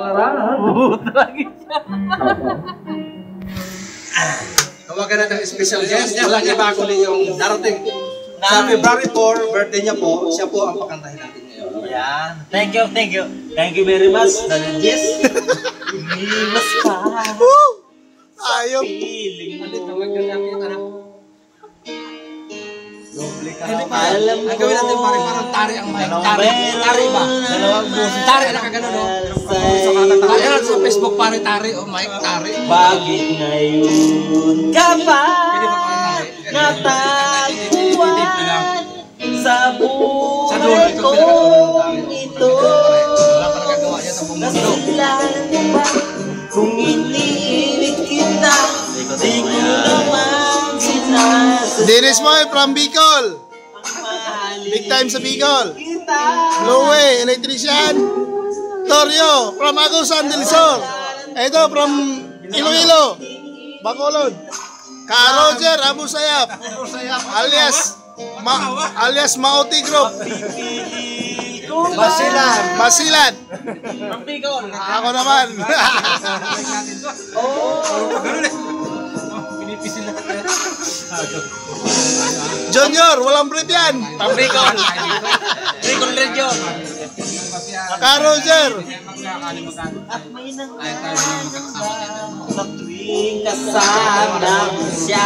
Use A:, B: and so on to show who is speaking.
A: lagi siya.
B: Tawagan natin ang special guest. Walang iba kundi yung darating. Sa February 4, birthday niya po, siya po ang pakantahin natin ngayon.
A: Yan. Thank you, thank you. Thank you very much, Daniel Jess. Mimas pa.
C: Ayaw.
A: Feeling
B: Ano,
A: mo.
B: tawag ka namin yung anak.
A: Doble ka
B: Hindi
A: na.
B: pa.
A: Alam
B: Ang gawin natin parang tari ang mic. Tari ba?
A: Dalawang busi.
B: Tari, nakagano no? Ayan sa Facebook pare tari o mic tari.
A: Bakit ngayon ka pa
B: Pwede ba pare tari?
A: nataguan sa
B: Sa dulo,
A: buhay
B: ito
A: ko
B: pinagkakaroon ng tari.
A: ito?
B: Wala pa nagagawa niya sa buong mundo.
A: Kasilan ba kung iniibig kita? Di ko naman sinasadya.
C: Dennis Moy from Bicol. Big time sa Bicol. Lowe, electrician. Torio from Agusan del Sur. Ito from Iloilo, Bacolod. Ka Roger Abu Sayap alias Mauti Group. Masilan. Ako naman.
B: Pinipisil na kita.
C: Junior, walang brief yan.
A: Pambikon. Bicol Region.
C: Ka Roger.
A: At may nangangalam sa tuwing kasama mo siya.